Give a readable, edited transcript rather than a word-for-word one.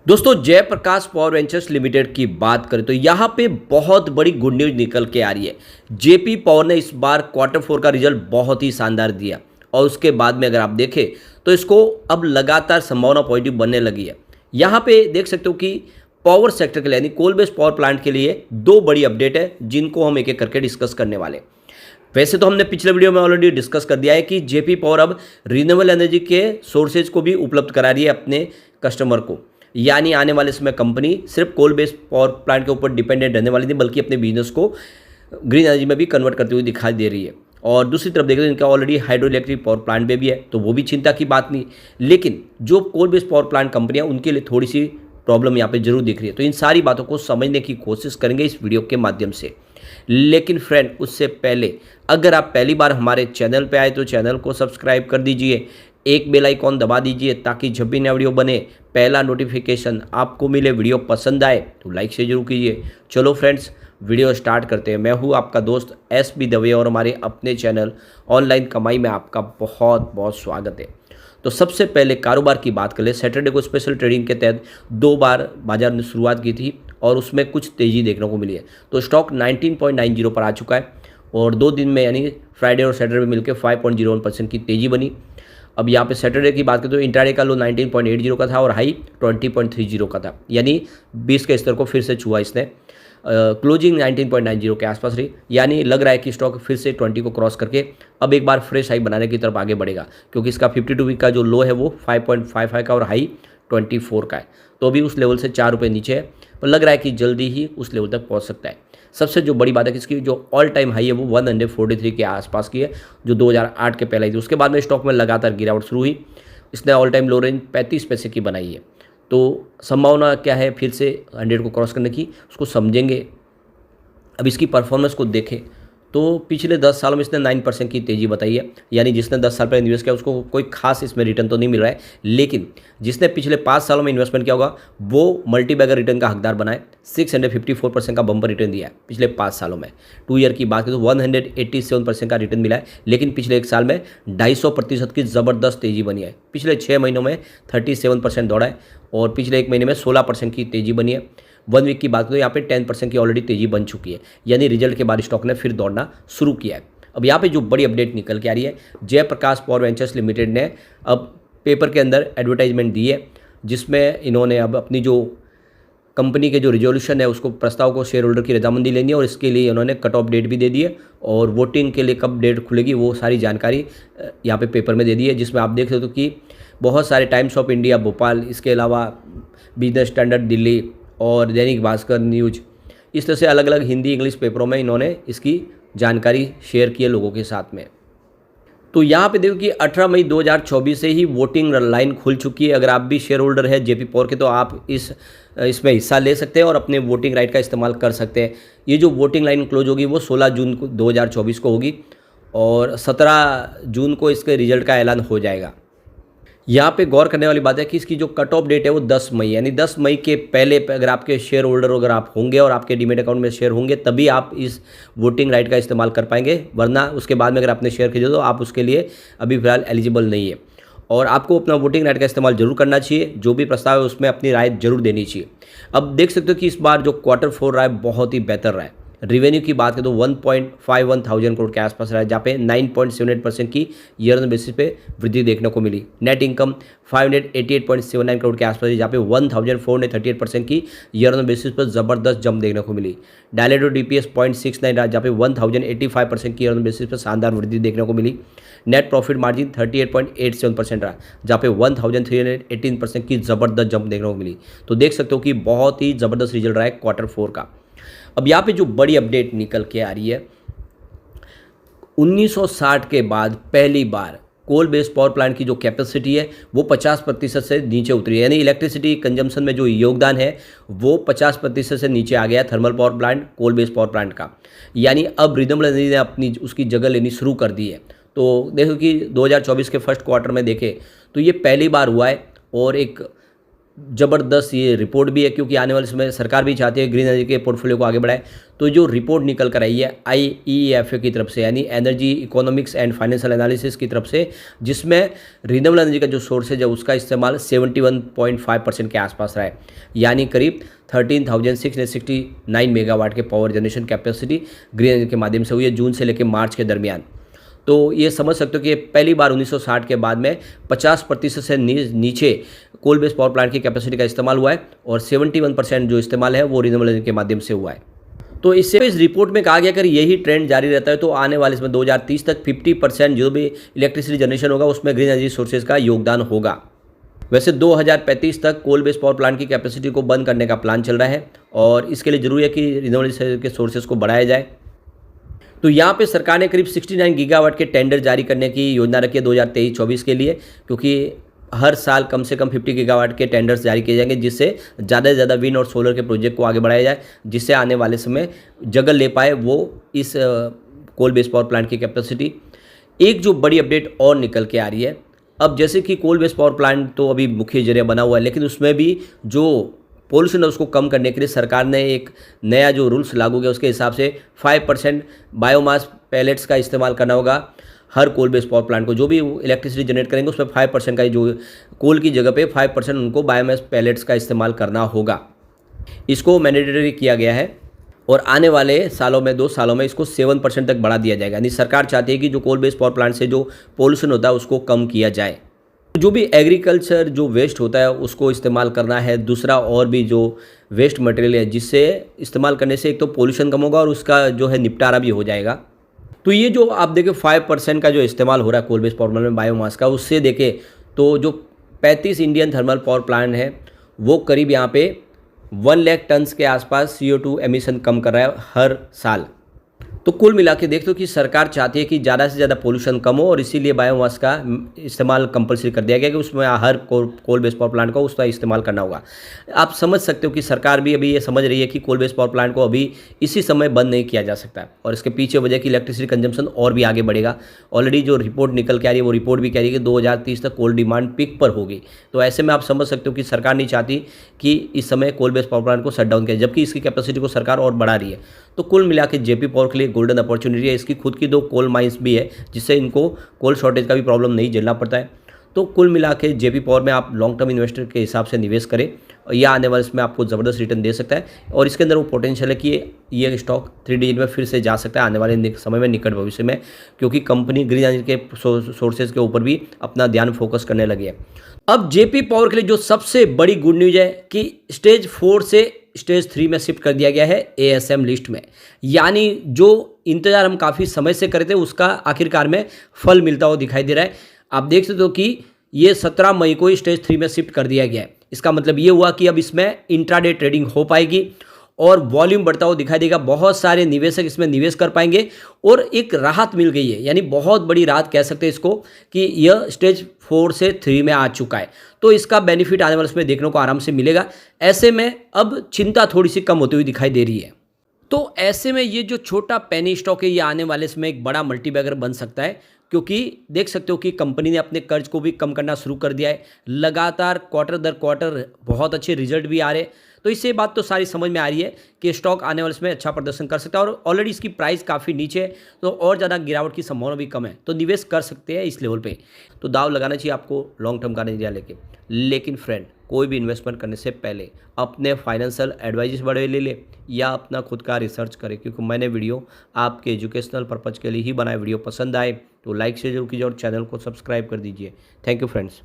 दोस्तों Jayaprakash power ventures limited की बात करें तो यहाँ पे बहुत बड़ी गुड न्यूज़ निकल के आ रही है। जेपी पावर ने इस बार क्वार्टर फोर का रिजल्ट बहुत ही शानदार दिया और उसके बाद में अगर आप देखें तो इसको अब लगातार संभावना पॉजिटिव बनने लगी है। यहाँ पे देख सकते हो कि पावर सेक्टर के लिए यानी कोल बेस्ड पावर प्लांट के लिए दो बड़ी अपडेट है जिनको हम एक एक करके डिस्कस करने वाले। वैसे तो हमने पिछले वीडियो में ऑलरेडी डिस्कस कर दिया है कि जेपी पावर अब रिन्यूएबल एनर्जी के सोर्सेज को भी उपलब्ध करा रही है अपने कस्टमर को, यानी आने वाले समय कंपनी सिर्फ कोल बेस्ड पावर प्लांट के ऊपर डिपेंडेंट रहने वाली नहीं बल्कि अपने बिजनेस को ग्रीन एनर्जी में भी कन्वर्ट करते हुए दिखाई दे रही है। और दूसरी तरफ देखें तो इनका already hydro electric power plant में भी है तो वो भी चिंता की बात नहीं, लेकिन जो कोल बेस्ड पावर प्लांट कंपनियां उनके लिए थोड़ी सी प्रॉब्लम यहाँ पे जरूर दिख रही है। तो इन सारी बातों को समझने की कोशिश करेंगे इस वीडियो के माध्यम से। लेकिन फ्रेंड उससे पहले अगर आप पहली बार हमारे चैनल पे आए तो चैनल को सब्सक्राइब कर दीजिए, एक बेल आइकॉन दबा दीजिए ताकि जब भी नया वीडियो बने पहला नोटिफिकेशन आपको मिले। वीडियो पसंद आए तो लाइक से जरूर कीजिए। चलो फ्रेंड्स वीडियो स्टार्ट करते हैं। मैं हूँ आपका दोस्त एस बी दवे और हमारे अपने चैनल ऑनलाइन कमाई में आपका बहुत बहुत स्वागत है। तो सबसे पहले कारोबार की बात कर ले। सैटरडे को स्पेशल ट्रेडिंग के तहत दो बार बाजार ने शुरुआत की थी और उसमें कुछ तेज़ी देखने को मिली है। तो स्टॉक 19.90 पर आ चुका है और 2 दिन में यानी फ्राइडे और सैटरडे में मिलकर 5.01% की तेज़ी बनी। अब यहाँ पे सैटरडे की बात करें तो इंट्राडे का लो 19.80 का था और हाई 20.30 का था, यानी 20 के स्तर को फिर से छुआ इसने। क्लोजिंग 19.90 के आसपास रही, यानी लग रहा है कि स्टॉक फिर से 20 को क्रॉस करके अब एक बार फ्रेश हाई बनाने की तरफ आगे बढ़ेगा, क्योंकि इसका 52 वीक का जो लो है वो 5.55 का और हाई 24 का है। तो अभी उस लेवल से 4 रुपये नीचे है, तो लग रहा है कि जल्दी ही उस लेवल तक पहुंच सकता है। सबसे जो बड़ी बात है कि इसकी जो ऑल टाइम हाई है वो 143 के आसपास की है, जो 2008 के पहले आई थी। उसके बाद में स्टॉक में लगातार गिरावट शुरू हुई। इसने ऑल टाइम लो रेंज 35 पैसे की बनाई है। तो संभावना क्या है फिर से 100 को क्रॉस करने की, उसको समझेंगे। अब इसकी परफॉर्मेंस को देखें तो पिछले 10 सालों में इसने 9% की तेज़ी बताई है, यानी जिसने 10 साल पहले इन्वेस्ट किया उसको कोई खास इसमें रिटर्न तो नहीं मिल रहा है, लेकिन जिसने पिछले 5 सालों में इन्वेस्टमेंट किया होगा वो मल्टीबैगर रिटर्न का हकदार बना है। 654% का बम्पर रिटर्न दिया है पिछले 5 सालों में। 2 ईयर की बात करें तो 187% का रिटर्न मिला है, लेकिन पिछले 1 साल में 250% की ज़बरदस्त तेज़ी बनी है। पिछले 6 महीनों में 37% दौड़ा है और पिछले 1 महीने में 16% की तेज़ी बनी है। 1 वीक की बात करें तो यहाँ पे 10% की ऑलरेडी तेज़ी बन चुकी है, यानी रिजल्ट के बाद स्टॉक ने फिर दौड़ना शुरू किया है। अब यहाँ पे जो बड़ी अपडेट निकल के आ रही है, जयप्रकाश पावर वेंचर्स लिमिटेड ने अब पेपर के अंदर एडवर्टाइजमेंट दी है जिसमें इन्होंने अब अपनी जो कंपनी के जो रिजोल्यूशन है उसको प्रस्ताव को शेयर होल्डर की रजामंदी लेनी है और इसके लिए उन्होंने कट ऑफ डेट भी दे दी है और वोटिंग के लिए कब डेट खुलेगी वो सारी जानकारी यहाँ पे पेपर में दे दी है, जिसमें आप देख सकते हो कि बहुत सारे टाइम्स ऑफ इंडिया भोपाल, इसके अलावा बिजनेस स्टैंडर्ड दिल्ली और दैनिक भास्कर न्यूज, इस तरह से अलग अलग हिंदी इंग्लिश पेपरों में इन्होंने इसकी जानकारी शेयर की है लोगों के साथ में। तो यहाँ पे देखो कि 18 मई 2024 से ही वोटिंग लाइन खुल चुकी है। अगर आप भी शेयर होल्डर है जेपी पावर के तो आप इसमें हिस्सा ले सकते हैं और अपने वोटिंग राइट का इस्तेमाल कर सकते हैं। ये जो वोटिंग लाइन क्लोज होगी वो 16 जून को 2024 को होगी और 17 जून को इसके रिजल्ट का ऐलान हो जाएगा। यहाँ पे गौर करने वाली बात है कि इसकी जो कट ऑफ डेट है वो 10 मई, यानी 10 मई के पहले अगर आपके शेयर होल्डर अगर आप होंगे और आपके डीमेट अकाउंट में शेयर होंगे तभी आप इस वोटिंग राइट का इस्तेमाल कर पाएंगे, वरना उसके बाद में अगर आपने शेयर खरीदे तो आप उसके लिए अभी फिलहाल एलिजिबल नहीं है। और आपको अपना वोटिंग राइट का इस्तेमाल जरूर करना चाहिए, जो भी प्रस्ताव है उसमें अपनी राय जरूर देनी चाहिए। अब देख सकते हो कि इस बार जो क्वार्टर 4 रहा है बहुत ही बेहतर रहा है। रेवेन्यू की बात करें तो 1.51 थाउजेंड करोड़ के आसपास रहा है, जहाँ पे 9.78% की ईयर ऑन बेसिस पे वृद्धि देखने को मिली। नेट इनकम 588.79 करोड़ के आसपास, जहाँ पे 1438% की ईयर ऑन बेसिस पर ज़बरदस्त जंप देखने को मिली। डायलेटेड डीपीएस 0.69 रहा, जहाँ पे 1085% की ईयर ऑन बेसिस पर शानदार वृद्धि देखने को मिली। नेट प्रॉफिट मार्जिन 38.87% रहा, जहाँ पे 1318% की ज़बरदस्त जंप देखने को मिली। तो देख सकते हो कि बहुत ही ज़बरदस्त रिजल्ट रहा है क्वार्टर 4 का। अब यहाँ पे जो बड़ी अपडेट निकल के आ रही है, 1960 के बाद पहली बार कोल बेस्ड पावर प्लांट की जो कैपेसिटी है वो 50% से नीचे उतरी है, यानी इलेक्ट्रिसिटी कंजम्पशन में जो योगदान है वो 50% से नीचे आ गया thermal power plant coal based power plant का, यानी अब रिन्यूएबल एनर्जी ने अपनी उसकी जगह लेनी शुरू कर दी है। तो देखो कि 2024 के फर्स्ट क्वार्टर में देखें तो ये पहली बार हुआ है और एक ज़बरदस्त ये रिपोर्ट भी है, क्योंकि आने वाले समय सरकार भी चाहती है ग्रीन एनर्जी के पोर्टफोलियो को आगे बढ़ाए। तो जो रिपोर्ट निकल कर आई है IEFA की तरफ से, यानी energy economics and financial analysis की तरफ से, जिसमें रिन्यूएबल एनर्जी का जो सोर्सेज है उसका इस्तेमाल 71.5% के आसपास रहा है, यानी करीब 13,669 मेगावाट के power generation capacity green energy के माध्यम से हुई है जून से लेकर मार्च के दरमियान। तो ये समझ सकते हो कि पहली बार 1960 के बाद में 50% से नीचे कोल बेस्ड पावर प्लांट की कैपेसिटी का इस्तेमाल हुआ है, और 71% जो इस्तेमाल है वो रिन्यूएबल एनर्जी के माध्यम से हुआ है। तो इससे इस रिपोर्ट में कहा गया अगर यही ट्रेंड जारी रहता है तो आने वाले इसमें 2030 तक 50% जो भी इलेक्ट्रिसिटी जनरेशन होगा उसमें ग्रीन एनर्जी सोर्सेज का योगदान होगा। वैसे 2035 तक कोल बेस्ड पावर प्लांट की कैपेसिटी को बंद करने का प्लान चल रहा है, और इसके लिए जरूरी है कि रिन्यूएबल के सोर्सेज को बढ़ाया जाए। तो यहाँ पे सरकार ने करीब 69 गीगावाट के टेंडर जारी करने की योजना रखी है 2023-24 के लिए, क्योंकि हर साल कम से कम 50 गीगावाट के टेंडर्स जारी किए जाएंगे, जिससे ज़्यादा से ज़्यादा विंड और सोलर के प्रोजेक्ट को आगे बढ़ाया जाए, जिससे आने वाले समय जगह ले पाए वो इस कोल बेस्ड पावर प्लांट की कैपेसिटी। एक जो बड़ी अपडेट और निकल के आ रही है, अब जैसे कि कोल बेस्ड पावर प्लांट तो अभी मुख्य जरिया बना हुआ है, लेकिन उसमें भी जो पोल्यूशन है उसको कम करने के लिए सरकार ने एक नया जो रूल्स लागू किया, उसके हिसाब से 5% बायोमास पैलेट्स का इस्तेमाल करना होगा हर कोल बेस्ड पावर प्लांट को। जो भी इलेक्ट्रिसिटी जनरेट करेंगे उसमें 5% का, जो कोल की जगह पे 5% उनको बायोमास पैलेट्स का इस्तेमाल करना होगा। इसको मैंडेटरी किया गया है, और आने वाले सालों में 2 सालों में इसको 7% तक बढ़ा दिया जाएगा। यानी सरकार चाहती है कि जो कोल बेस्ड पावर प्लांट से जो पोल्यूशन होता है उसको कम किया जाए। जो भी एग्रीकल्चर जो वेस्ट होता है उसको इस्तेमाल करना है। दूसरा और भी जो वेस्ट मटेरियल है जिससे इस्तेमाल करने से एक तो पोल्यूशन कम होगा और उसका जो है निपटारा भी हो जाएगा। तो ये जो आप देखें 5% का जो इस्तेमाल हो रहा है कोल बेस्ड पावर प्लांट में बायोमास का, उससे देखें तो जो 35 इंडियन थर्मल पावर प्लांट है वो करीब यहाँ पे 1 लाख टन्स के आसपास CO2 एमिशन कम कर रहा है हर साल। तो कुल मिला के देख लो कि सरकार चाहती है कि ज़्यादा से ज़्यादा पोल्यूशन कम हो, और इसीलिए बायोमास का इस्तेमाल कंपलसरी कर दिया गया कि उसमें हर कोल बेस्ड पावर प्लांट को उसका इस्तेमाल करना होगा। आप समझ सकते हो कि सरकार भी अभी ये समझ रही है कि कोल बेस्ड पावर प्लांट को अभी इसी समय बंद नहीं किया जा सकता, और इसके पीछे वजह की इलेक्ट्रिसिटी कंजम्पशन और भी आगे बढ़ेगा। ऑलरेडी जो रिपोर्ट निकल के आ रही है वो रिपोर्ट भी कह रही है कि 2030 तक कोल डिमांड पीक पर होगी। तो ऐसे में आप समझ सकते हो कि सरकार नहीं चाहती कि इस समय कोल बेस्ड पावर प्लांट को शट डाउन किया, जबकि इसकी कैपेसिटी को सरकार और बढ़ा रही है। तो कुल मिला के जेपी पावर के लिए गोल्डन अपॉर्चुनिटी है। इसकी खुद की 2 कोल माइंस भी है, जिससे इनको कोल शॉर्टेज का भी प्रॉब्लम नहीं झेलना पड़ता है। तो कुल मिला के जेपी पावर में आप लॉन्ग टर्म इन्वेस्टर के हिसाब से निवेश करें, यह आने वाले इसमें आपको ज़बरदस्त रिटर्न दे सकता है, और इसके अंदर वो पोटेंशियल है कि ये स्टॉक 3 डिजिट में फिर से जा सकता है आने वाले समय में, निकट भविष्य में, क्योंकि कंपनी ग्रीन एनर्जी के सोर्सेज के ऊपर भी अपना ध्यान फोकस करने लगी है। अब जेपी पावर के लिए जो सबसे बड़ी गुड न्यूज़ है कि स्टेज 4 से स्टेज 3 में शिफ्ट कर दिया गया है ASM लिस्ट में। यानी जो इंतजार हम काफ़ी समय से कर रहे थे उसका आखिरकार में फल मिलता हुआ दिखाई दे रहा है। आप देख सकते हो कि ये 17 मई को ही स्टेज 3 में शिफ्ट कर दिया गया है। इसका मतलब ये हुआ कि अब इसमें इंट्राडे ट्रेडिंग हो पाएगी और वॉल्यूम बढ़ता हुआ दिखाई देगा। बहुत सारे निवेशक इसमें निवेश कर पाएंगे और एक राहत मिल गई है, यानी बहुत बड़ी राहत कह सकते हैं इसको कि यह स्टेज 4 से 3 में आ चुका है। तो इसका बेनिफिट आने वाले समय देखने को आराम से मिलेगा। ऐसे में अब चिंता थोड़ी सी कम होती हुई दिखाई दे रही है। तो ऐसे में ये जो छोटा पेनी स्टॉक है ये आने वाले समय एक बड़ा मल्टीबैगर बन सकता है, क्योंकि देख सकते हो कि कंपनी ने अपने कर्ज को भी कम करना शुरू कर दिया है। लगातार क्वार्टर दर क्वार्टर बहुत अच्छे रिजल्ट भी आ रहे हैं। तो इससे बात तो सारी समझ में आ रही है कि स्टॉक आने वाले समय अच्छा प्रदर्शन कर सकता है और ऑलरेडी इसकी प्राइस काफ़ी नीचे है, तो और ज़्यादा गिरावट की संभावना भी कम है। तो निवेश कर सकते हैं इस लेवल पे। तो दाव लगाना चाहिए आपको लॉन्ग टर्म का नजरिया लेके। लेकिन फ्रेंड, कोई भी इन्वेस्टमेंट करने से पहले अपने फाइनेंशियल एडवाइजर्स बड़े ले ले या अपना खुद का रिसर्च करें, क्योंकि मैंने वीडियो आपके एजुकेशनल पर्पज़ के लिए ही बनाया। वीडियो पसंद आए तो लाइक शेयर जरूर कीजिए और चैनल को सब्सक्राइब कर दीजिए। Thank you friends.